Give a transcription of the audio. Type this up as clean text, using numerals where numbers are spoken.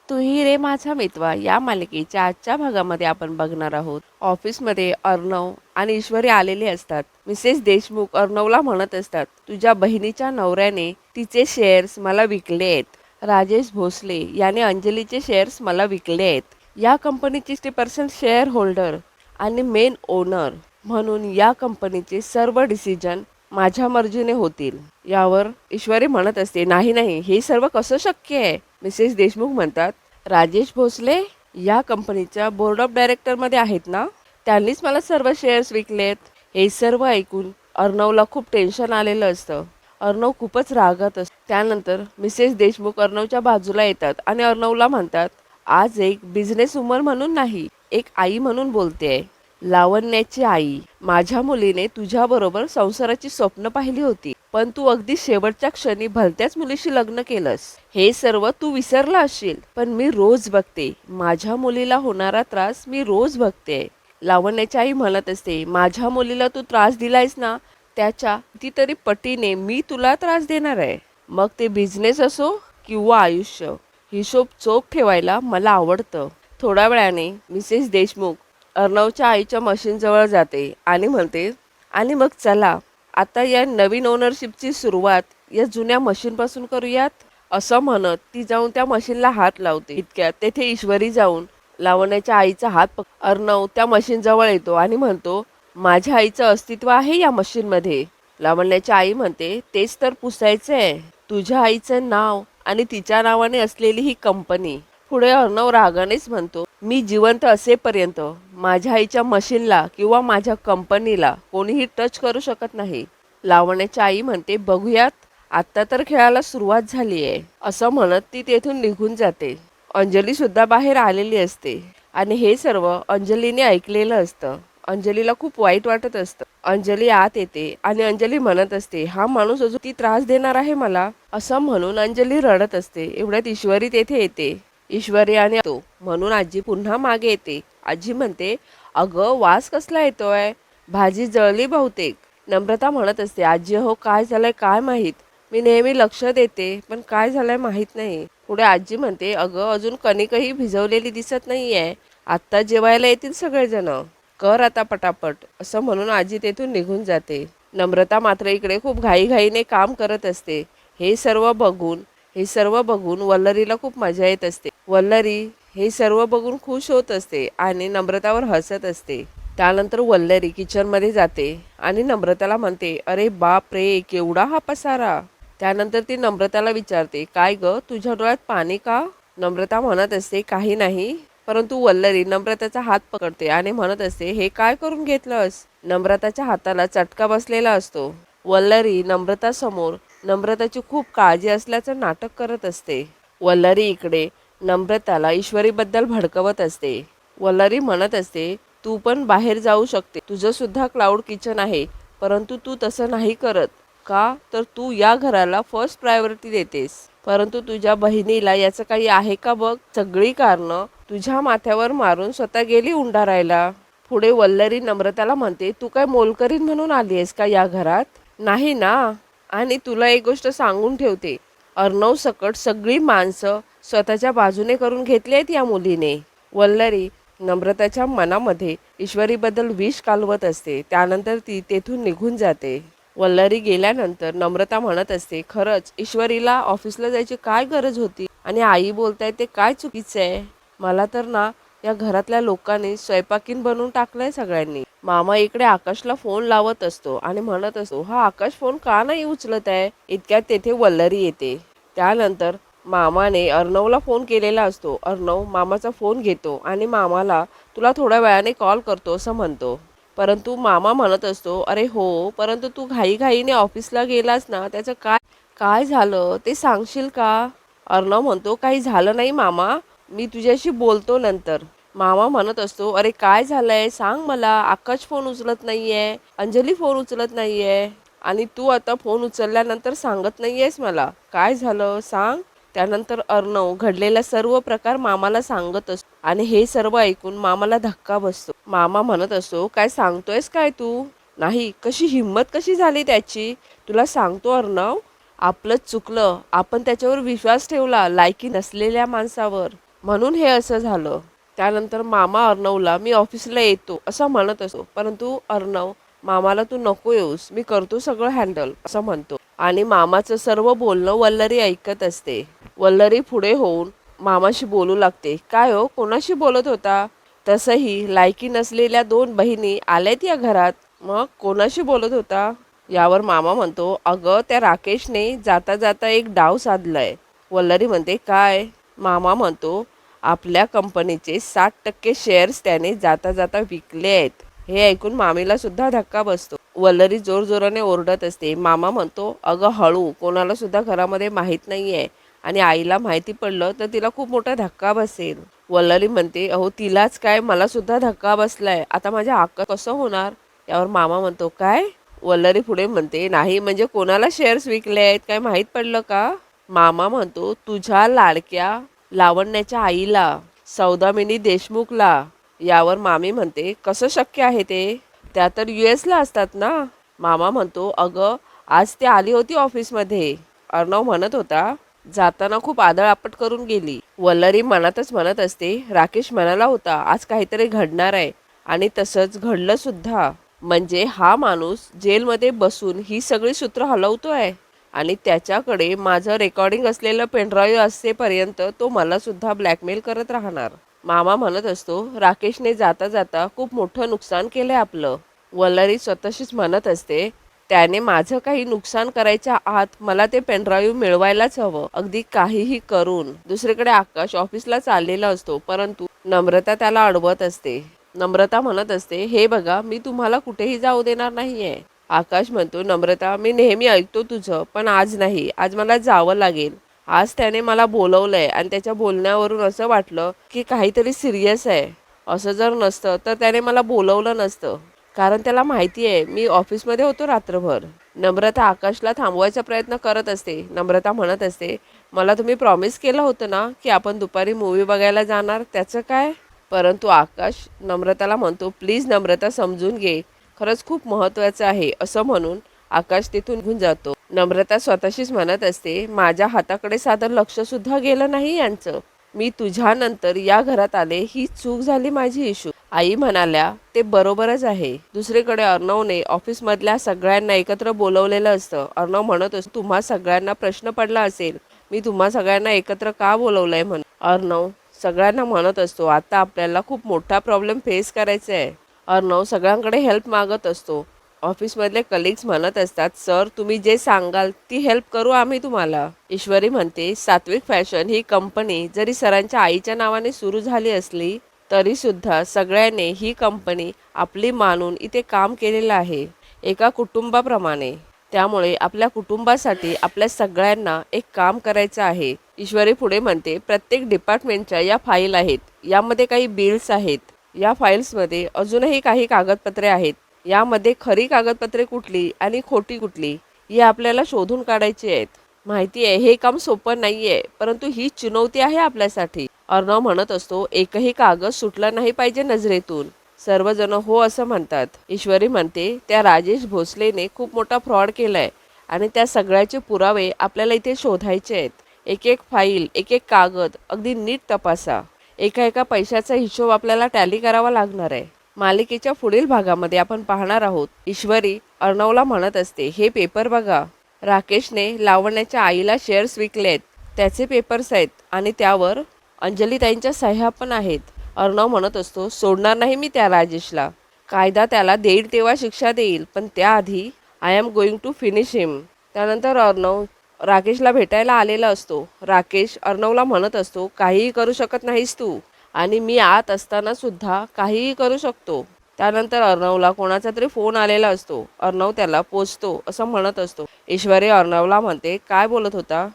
तू ही रे माझा मितवा या मालिकेच्या आजच्या भागामध्ये आपण बघणार आहोत. ऑफिसमध्ये अर्णव आणि ईश्वरी आलेले असतात. मिसेस देशमुख अर्णवला म्हणत असतात, तुझ्या बहिणीच्या नवऱ्याने तिचे शेअर्स मला विकले आहेत. राजेश भोसले याने अंजलीचे शेअर्स मला विकले आहेत. या कंपनीचे 60% शेअर होल्डर आणि मेन ओनर म्हणून या कंपनीचे सर्व डिसिजन माझ्या मर्जीने होतील. यावर ईश्वरी म्हणत असते, नाही नाही, हे सर्व कसं शक्य आहे. मिसेस देशमुख म्हणतात, राजेश भोसले या कंपनीच्या बोर्ड ऑफ डायरेक्टरमध्ये आहेत ना, त्यांनीच मला सर्व शेअर्स विकलेत. हे सर्व ऐकून अर्णवला खूप टेन्शन आलेलं असतं. अर्णव खूपच रागात असतो. त्यानंतर मिसेस देशमुख अर्णवच्या बाजूला येतात आणि अर्णवला म्हणतात, आज एक बिझनेस वुमन म्हणून नाही, एक आई म्हणून बोलते. लावण्याची आई, माझ्या मुलीने तुझ्याबरोबर संसाराची स्वप्न पाहिली होती, पण तू अगदी शेवटच्या क्षणी भलत्याच मुलीशी लग्न केलंस. हे सर्व तू विसरला असशील, पण मी रोज बघते, माझ्या मुलीला होणारा त्रास मी रोज बघते. लावण्याची आई म्हणत असते, माझ्या मुलीला तू त्रास दिलायस ना, त्याच्या कितीतरी पटीने मी तुला त्रास देणार आहे. मग ते बिझनेस असो किंवा आयुष्य, हिशोब चोख ठेवायला मला आवडतं. थोड्या वेळाने मिसेस देशमुख अर्णवच्या आईच्या मशीनजवळ जाते आणि म्हणते, आणि मग चला आता या नवीन ओनरशिपची सुरुवात या जुन्या मशीनपासून करूयात. असं म्हणत ती जाऊन त्या मशीनला हात लावते. इतक्यात तेथे ईश्वरी जाऊन लावण्याच्या आईचा हात अर्णव त्या मशीनजवळ येतो आणि म्हणतो, माझ्या आईचं अस्तित्व आहे या मशीनमध्ये. लावण्याची आई म्हणते, तेच तर पुसायचं आहे, तुझ्या आईचं नाव आणि तिच्या नावाने असलेली ही कंपनी. पुढे अर्णव रागानेच म्हणतो, मी जिवंत असेपर्यंत माझ्या आईच्या मशीनला किंवा माझ्या कंपनीला कोणीही टच करू शकत नाही. लावण्याची आई म्हणते, बघूयात, आत्ता तर खेळाला सुरुवात झाली आहे. असं म्हणत ती तेथून निघून जाते. अंजली सुद्धा बाहेर आलेली असते आणि हे सर्व अंजलीने ऐकलेलं असतं. अंजलीला खूप वाईट वाटत असतं. अंजली आत येते आणि अंजली म्हणत असते, हा माणूस अजून ती त्रास देणार आहे मला. असं म्हणून अंजली रडत असते. एवढ्यात ईश्वरी तेथे येते. ईश्वरी आणि तो म्हणून आजी पुन्हा मागे येते. आजी म्हणते, अगं वास कसला येतोय, भाजी जळली बहुतेक. नम्रता म्हणत असते, आजी हो काय झालंय काय माहीत, मी नेहमी लक्ष देते पण काय झालंय माहीत नाही. पुढे आजी म्हणते, अगं अजून कणिकही भिजवलेली दिसत नाहीये, आत्ता जेवायला येतील सगळेजण, कर आता पटापट. असं म्हणून आजी तेथून निघून जाते. नम्रता मात्र इकडे खूप घाईघाईने काम करत असते. हे सर्व बघून वल्लरीला खूप मजा येत असते. वल्लरी हे सर्व बघून खुश होत असते आणि नम्रतावर हसत असते. त्यानंतर वल्लरी किचनमध्ये जाते आणि नम्रताला म्हणते, अरे बाप रे, केवढा हा पसारा. त्यानंतर ती नम्रताला विचारते, काय ग, तुझ्या डोळ्यात पाणी का. नम्रता म्हणत असते, काही नाही. परंतु वल्लरी नम्रताचा हात पकडते आणि म्हणत असते, हे काय करून घेतलंस. नम्रताच्या हाताला चटका बसलेला असतो. वल्लरी नम्रतासमोर नम्रताची खूप काळजी असल्याचं नाटक करत असते. वल्लरी इकडे नम्रताला ईश्वरीबद्दल भडकवत असते. वल्लरी म्हणत असते, तू पण बाहेर जाऊ शकते, तुझं सुद्धा क्लाउड किचन आहे, परंतु तू तसं नाही करत. का तर तू या घराला फर्स्ट प्रायोरिटी देतेस, परंतु तुझ्या बहिणीला याचं काही आहे का बघ. सगळी कारणं तुझ्या माथ्यावर मारून स्वतः गेली उंडारायला. पुढे वल्लरी नम्रताला म्हणते, तू काय मोलकरीण म्हणून आली आहेस का या घरात. नाही ना. आणि तुला एक गोष्ट सांगून ठेवते, अर्णव सकट सगळी माणसं स्वतःच्या बाजूने करून घेतली आहेत या मुलीने. वल्लरी नम्रताच्या मनामध्ये ईश्वरीबद्दल विष कालवत असते. त्यानंतर ती तेथून निघून जाते. वल्लरी गेल्यानंतर नम्रता म्हणत असते, खरंच ईश्वरीला ऑफिसला जायची काय गरज होती, आणि आई बोलताय ते काय चुकीचं आहे. मला तर ना या घरातल्या लोकांनी स्वयंपाकीन बनवून टाकलंय सगळ्यांनी. मामा इकडे आकाशला फोन लावत असतो आणि म्हणत असतो, हा आकाश फोन का नाही उचलत आहे. इतक्यात तेथे वल्लरी येते. त्यानंतर मामाने अर्णवला फोन केलेला असतो. अर्णव मामाचा फोन घेतो आणि मामाला तुला थोड्या वेळाने कॉल करतो असं म्हणतो. परंतु मामा म्हणत असतो, अरे हो, परंतु तू घाईघाईने ऑफिसला गेलास ना, त्याचं काय काय झालं ते सांगशील का. अर्णव म्हणतो, काही झालं नाही मामा, मी तुझ्याशी बोलतो नंतर. मामा म्हणत असतो, अरे काय झालंय सांग मला, आकाश फोन उचलत नाहीये, अंजली फोन उचलत नाहीये, आणि तू आता फोन उचलल्यानंतर सांगत नाहीयेस मला, काय झालं सांग. त्यानंतर अर्णव घडलेला सर्व प्रकार मामाला सांगत असतो आणि हे सर्व ऐकून मामाला धक्का बसतो. मामा म्हणत असतो, काय सांगतोयस काय तू. नाही, कशी हिंमत कशी झाली त्याची. तुला सांगतो अर्णव, आपलंच चुकलं, आपण त्याच्यावर विश्वास ठेवला लायकी नसलेल्या माणसावर. म्हणून हे असं झालं. त्यानंतर मामा अर्णवला मी ऑफिसला येतो असं म्हणत असतो, परंतु अर्णव मामाला तू नको येऊस, मी करतो सगळं हँडल असं म्हणतो. आणि मामाचं सर्व बोलणं वल्लरी ऐकत असते. वल्लरी पुढे होऊन मामाशी बोलू लागते. काय हो, कोणाशी बोलत होता? तसंही लायकी नसलेल्या दोन बहिणी आल्यात या घरात, मग कोणाशी बोलत होता? यावर मामा म्हणतो, अगं त्या राकेशने जाता जाता एक डाव साधलाय. वल्लरी म्हणते, काय? मामा म्हणतो, आपल्या कंपनीचे 60% शेअर्स त्याने जाता जाता विकले आहेत. हे ऐकून मामीला सुद्धा धक्का बसतो. वल्लरी जोरजोराने ओरडत असते. मामा म्हणतो, अगं हळू, कोणाला सुद्धा घरामध्ये माहीत नाहीये आणि आईला माहिती पडलं तर तिला खूप मोठा धक्का बसेल. वल्लरी म्हणते, अहो तिलाच काय, मला सुद्धा धक्का बसलाय, आता माझ्या हक्क कसं होणार? यावर मामा म्हणतो, काय? वल्लरी पुढे म्हणते, नाही म्हणजे कोणाला शेअर्स विकले आहेत काय माहीत पडलं का? मामा म्हणतो, तुझ्या लाडक्या लावण्याच्या आईला, सौदामिनी देशमुखला. यावर मामी म्हणते, कसं शक्य आहे ते? त्या तर US ला असतात ना. मामा म्हणतो, अगं आज ती आली होती ऑफिसमध्ये. अर्णव म्हणत होता, जाताना खूप आदळआपट करून गेली. वल्लरी मनातच म्हणत असते, राकेश म्हणाला होता आज काहीतरी घडणार आहे आणि तसंच घडलं सुद्धा. म्हणजे हा माणूस जेलमध्ये बसून ही सगळी सूत्र हलवतोय आणि त्याच्याकडे माझं रेकॉर्डिंग असलेलं पेनड्राईव्ह असेपर्यंत तो मला सुद्धा ब्लॅकमेल करत राहणार. मामा म्हणत असतो, राकेशने जाता जाता खूप मोठं नुकसान केलंय आपलं. वल्लरी स्वतःशीच म्हणत असते, त्याने माझं काही नुकसान करायच्या आत मला ते पेनड्राईव्ह मिळवायलाच हवं, अगदी काहीही करून. दुसरीकडे आकाश ऑफिसला चाललेला असतो, परंतु नम्रता त्याला अडवत असते. नम्रता म्हणत असते, हे बघा, मी तुम्हाला कुठेही जाऊ देणार नाहीये. आकाश म्हणतो, नम्रता मी नेहमी ऐकतो तुझं, पण आज नाही, आज मला जावं लागेल. आज त्याने मला बोलवलंय आणि त्याच्या बोलण्यावरून असं वाटलं की काहीतरी सिरियस आहे. असं जर नसतं तर त्याने मला बोलवलं नसतं, कारण त्याला माहिती आहे मी ऑफिसमध्ये होतो रात्रभर. नम्रता आकाशला थांबवायचा प्रयत्न करत असते. नम्रता म्हणत असते, मला तुम्ही प्रॉमिस केलं होतं ना की आपण दुपारी मूवी बघायला जाणार, त्याचं काय? परंतु आकाश नम्रताला म्हणतो, प्लीज नम्रता समजून घे, खरंच खूप महत्त्वाचं आहे असं म्हणून आकाश तिथून निघून जातो. नम्रता स्वतःशीच म्हणत असते, माझ्या हाताकडे साधं लक्ष सुद्धा गेलं नाही यांचं. मी तुझ्यानंतर या घरात आले, ही चूक झाली माझी इशू. आई म्हणाल्या ते बरोबरच आहे. दुसरीकडे अर्णवने ऑफिसमधल्या सगळ्यांना एकत्र बोलवलेलं असतं. अर्णव म्हणत असतो, तुम्हा सगळ्यांना प्रश्न पडला असेल मी तुम्हा सगळ्यांना एकत्र का बोलवलंय म्हणून. अर्णव सगळ्यांना म्हणत असतो, आता आपल्याला खूप मोठा प्रॉब्लेम फेस करायचा आहे. अर्णव सगळ्यांकडे हेल्प मागत असतो. ऑफिसमधले कलिग्स म्हणत असतात, सर तुम्ही जे सांगाल ती हेल्प करू आम्ही तुम्हाला. ईश्वरी म्हणते, सात्विक फॅशन ही कंपनी जरी सरांच्या आईच्या नावाने सुरू झाली असली तरी सुद्धा सगळ्यांनी ही कंपनी आपली मानून इथे काम केलेलं आहे, एका कुटुंबाप्रमाणे. त्यामुळे आपल्या कुटुंबासाठी आपल्या सगळ्यांना एक काम करायचं आहे. ईश्वरी पुढे म्हणते, प्रत्येक डिपार्टमेंटच्या या फाईल आहेत, यामध्ये काही बिल्स आहेत, या फाईल्समध्ये अजूनही काही कागदपत्रे आहेत. यामध्ये खरी कागदपत्रे कुठली आणि खोटी कुठली हे आपल्याला शोधून काढायची आहेत. माहिती आहे हे काम सोपं नाहीये, परंतु ही चुनौती आहे आपल्यासाठी. अर्णव म्हणत असतो, एकही कागद सुटला नाही पाहिजे नजरेतून. सर्वजण हो असं म्हणतात. ईश्वरी म्हणते, त्या राजेश भोसलेने खूप मोठा फ्रॉड केलाय आणि त्या सगळ्याचे पुरावे आपल्याला इथे शोधायचे आहेत. एक एक फाईल, एक एक कागद अगदी नीट तपासा. एका एका पैशाचा हिशोब आपल्याला टॅली करावा लागणार आहे. मालिकेच्या पुढील भागामध्ये आपण पाहणार आहोत, ईश्वरी अर्णवला म्हणत असते, हे पेपर बघा, राकेशने लावण्याच्या आईला शेअर्स विकलेत, त्याचे पेपर्स आहेत आणि त्यावर अंजलीताईंच्या सह्या पण आहेत. अर्णव म्हणत असतो, सोडणार नाही मी त्या राजेशला, कायदा त्याला देईल तेव्हा शिक्षा देईल, पण त्याआधी I'm going to finish him. त्यानंतर अर्णव राकेशला भेटायला आलेला असतो. राकेश अर्णवला म्हणत असतो, काहीही करू शकत नाहीस तू आणि मी आत असताना सुद्धा काहीही करू शकतो. त्यानंतर अर्णवला कोणाचा तरी फोन आलेला असतो. अर्णव त्याला पोचतो असं म्हणत असतो. ईश्वरी अर्णवला म्हणते, काय बोलत होता?